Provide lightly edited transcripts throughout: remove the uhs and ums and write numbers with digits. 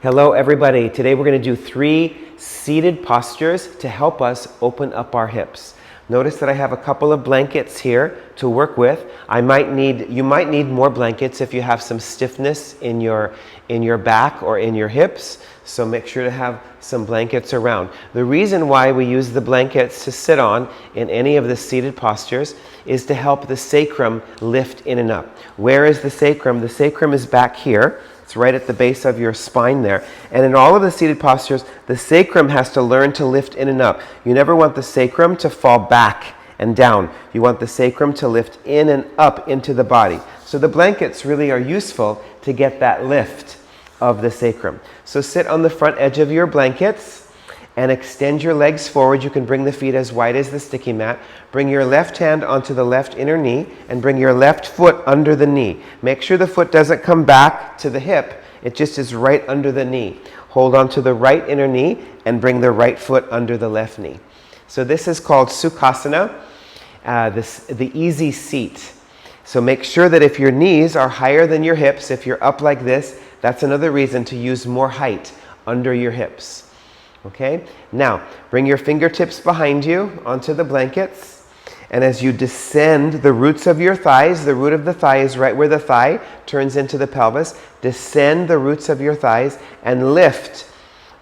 Hello everybody. Today we're going to do 3 seated postures to help us open up our hips. Notice that I have a couple of blankets here to work with. You might need more blankets if you have some stiffness in your back or in your hips. So make sure to have some blankets around. The reason why we use the blankets to sit on in any of the seated postures is to help the sacrum lift in and up. Where is the sacrum? The sacrum is back here. It's right at the base of your spine there. And in all of the seated postures, the sacrum has to learn to lift in and up. You never want the sacrum to fall back and down. You want the sacrum to lift in and up into the body. So the blankets really are useful to get that lift of the sacrum. So sit on the front edge of your blankets and extend your legs forward. You can bring the feet as wide as the sticky mat. Bring your left hand onto the left inner knee and bring your left foot under the knee. Make sure the foot doesn't come back to the hip. It just is right under the knee. Hold on to the right inner knee and bring the right foot under the left knee. So this is called Sukhasana, the easy seat. So make sure that if your knees are higher than your hips, if you're up like this, that's another reason to use more height under your hips. Okay? Now, bring your fingertips behind you onto the blankets. And as you descend the roots of your thighs, the root of the thigh is right where the thigh turns into the pelvis. Descend the roots of your thighs and lift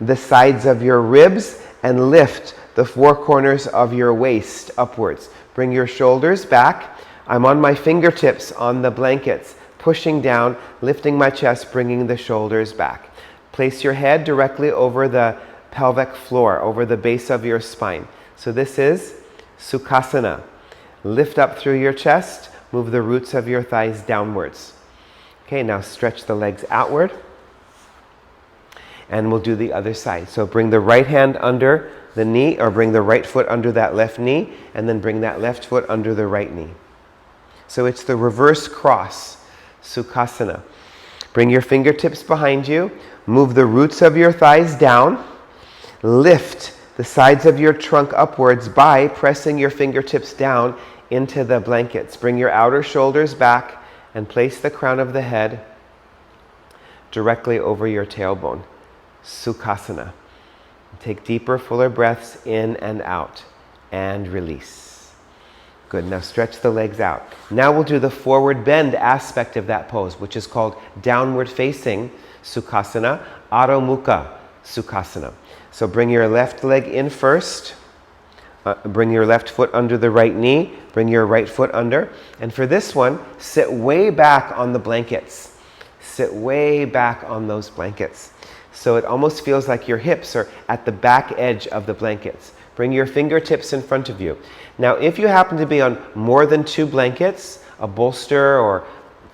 the sides of your ribs and lift the 4 corners of your waist upwards. Bring your shoulders back. I'm on my fingertips on the blankets, pushing down, lifting my chest, bringing the shoulders back. Place your head directly over the pelvic floor, over the base of your spine. So this is Sukhasana. Lift up through your chest, move the roots of your thighs downwards. Okay, now stretch the legs outward. And we'll do the other side. So bring the right hand under the knee, or bring the right foot under that left knee, and then bring that left foot under the right knee. So it's the reverse cross, Sukhasana. Bring your fingertips behind you, move the roots of your thighs down, lift the sides of your trunk upwards by pressing your fingertips down into the blankets. Bring your outer shoulders back and place the crown of the head directly over your tailbone. Sukhasana. Take deeper, fuller breaths in and out and release. Good. Now stretch the legs out. Now we'll do the forward bend aspect of that pose, which is called downward facing Sukhasana, Adho Mukha Sukhasana. So bring your left leg in first. Bring your left foot under the right knee. Bring your right foot under. And for this one, sit way back on the blankets. Sit way back on those blankets. So it almost feels like your hips are at the back edge of the blankets. Bring your fingertips in front of you. Now, if you happen to be on more than 2 blankets, a bolster or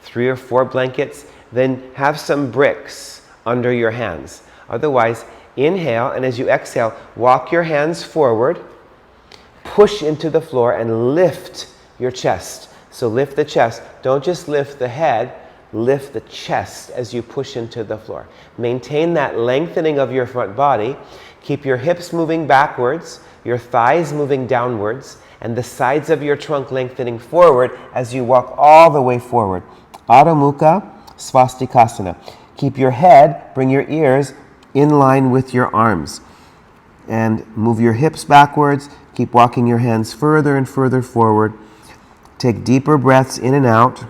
3 or 4 blankets, then have some bricks under your hands. Otherwise, inhale, and as you exhale, walk your hands forward, push into the floor, and lift your chest. So lift the chest. Don't just lift the head, lift the chest as you push into the floor. Maintain that lengthening of your front body. Keep your hips moving backwards, your thighs moving downwards, and the sides of your trunk lengthening forward as you walk all the way forward. Adho Mukha Svastikasana. Keep your head, bring your ears in line with your arms. And move your hips backwards. Keep walking your hands further and further forward. Take deeper breaths in and out,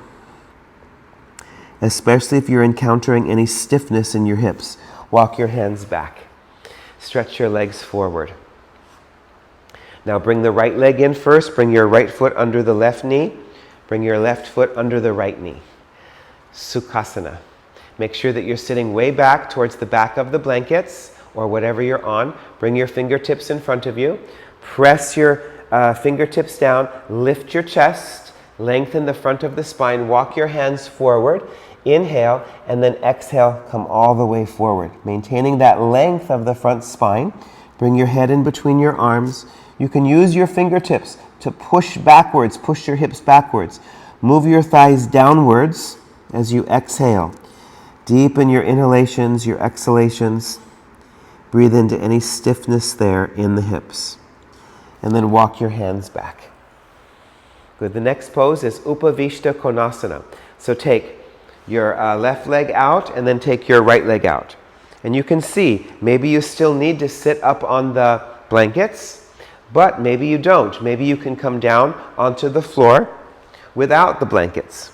especially if you're encountering any stiffness in your hips. Walk your hands back. Stretch your legs forward. Now bring the right leg in first. Bring your right foot under the left knee. Bring your left foot under the right knee. Sukhasana. Make sure that you're sitting way back towards the back of the blankets or whatever you're on. Bring your fingertips in front of you. Press your fingertips down. Lift your chest. Lengthen the front of the spine. Walk your hands forward. Inhale, and then exhale, come all the way forward. Maintaining that length of the front spine. Bring your head in between your arms. You can use your fingertips to push backwards, push your hips backwards. Move your thighs downwards as you exhale. Deepen your inhalations, your exhalations. Breathe into any stiffness there in the hips. And then walk your hands back. Good. The next pose is Upavistha Konasana. So take your left leg out and then take your right leg out. And you can see, maybe you still need to sit up on the blankets, but maybe you don't. Maybe you can come down onto the floor without the blankets.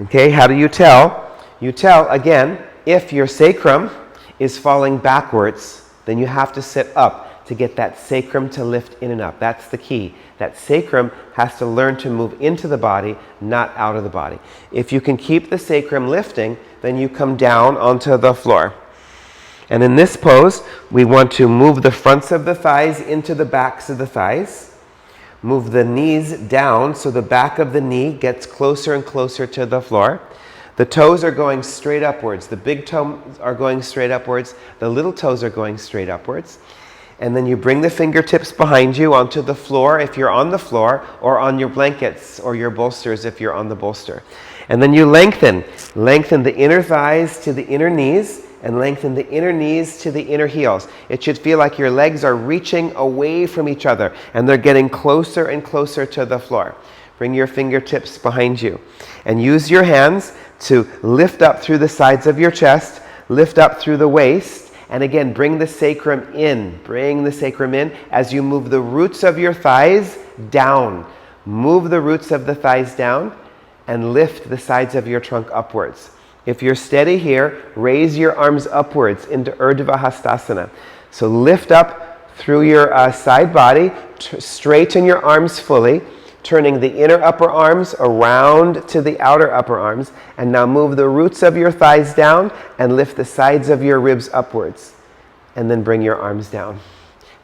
Okay, how do you tell? You tell, again, if your sacrum is falling backwards, then you have to sit up to get that sacrum to lift in and up. That's the key. That sacrum has to learn to move into the body, not out of the body. If you can keep the sacrum lifting, then you come down onto the floor. And in this pose, we want to move the fronts of the thighs into the backs of the thighs. Move the knees down so the back of the knee gets closer and closer to the floor. The toes are going straight upwards. The big toes are going straight upwards. The little toes are going straight upwards. And then you bring the fingertips behind you onto the floor if you're on the floor, or on your blankets or your bolsters if you're on the bolster. And then you lengthen the inner thighs to the inner knees, and lengthen the inner knees to the inner heels. It should feel like your legs are reaching away from each other and they're getting closer and closer to the floor. Bring your fingertips behind you and use your hands to lift up through the sides of your chest, lift up through the waist, and again, bring the sacrum in. Bring the sacrum in as you move the roots of your thighs down. Move the roots of the thighs down and lift the sides of your trunk upwards. If you're steady here, raise your arms upwards into Urdhva Hastasana. So lift up through your side body, straighten your arms fully, turning the inner upper arms around to the outer upper arms, and now move the roots of your thighs down and lift the sides of your ribs upwards, and then bring your arms down.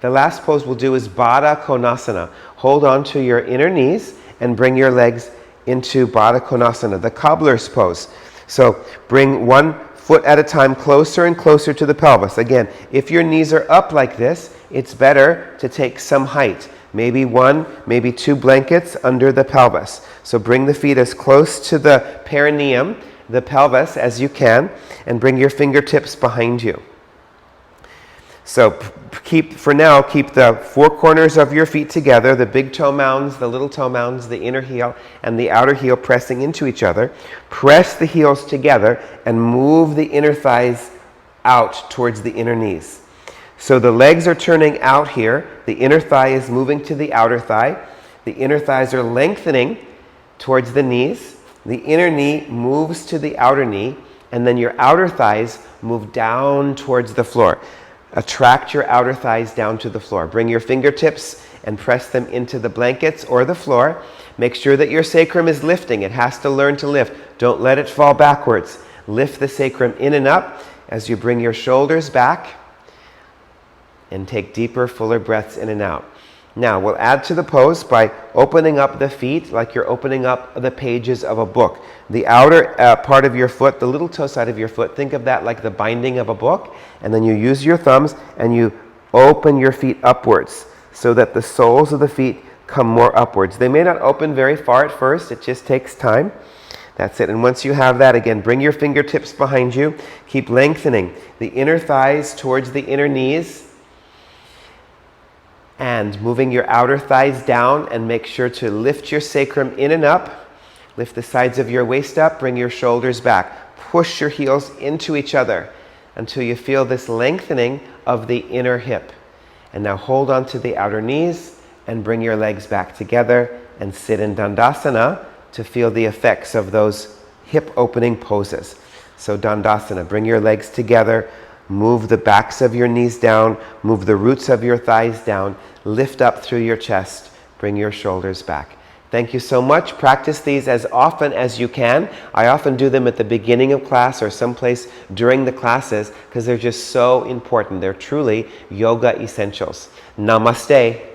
The last pose we'll do is Baddha Konasana. Hold on to your inner knees and bring your legs into Baddha Konasana, the cobbler's pose. So bring one foot at a time closer and closer to the pelvis. Again, if your knees are up like this, it's better to take some height. Maybe one, maybe two blankets under the pelvis. So bring the feet as close to the perineum, the pelvis, as you can, and bring your fingertips behind you. So for now, keep the four corners of your feet together, the big toe mounds, the little toe mounds, the inner heel, and the outer heel pressing into each other. Press the heels together and move the inner thighs out towards the inner knees. So the legs are turning out here. The inner thigh is moving to the outer thigh. The inner thighs are lengthening towards the knees. The inner knee moves to the outer knee, and then your outer thighs move down towards the floor. Attract your outer thighs down to the floor. Bring your fingertips and press them into the blankets or the floor. Make sure that your sacrum is lifting. It has to learn to lift. Don't let it fall backwards. Lift the sacrum in and up as you bring your shoulders back. And take deeper, fuller breaths in and out. Now, we'll add to the pose by opening up the feet like you're opening up the pages of a book. The outer part of your foot, the little toe side of your foot, think of that like the binding of a book. And then you use your thumbs and you open your feet upwards so that the soles of the feet come more upwards. They may not open very far at first. It just takes time. That's it. And once you have that, again, bring your fingertips behind you. Keep lengthening the inner thighs towards the inner knees. And moving your outer thighs down, and make sure to lift your sacrum in and up. Lift the sides of your waist up, bring your shoulders back. Push your heels into each other until you feel this lengthening of the inner hip. And now hold on to the outer knees and bring your legs back together and sit in Dandasana to feel the effects of those hip opening poses. So Dandasana, bring your legs together. Move the backs of your knees down, move the roots of your thighs down, lift up through your chest, bring your shoulders back. Thank you so much. Practice these as often as you can. I often do them at the beginning of class or someplace during the classes because they're just so important. They're truly yoga essentials. Namaste.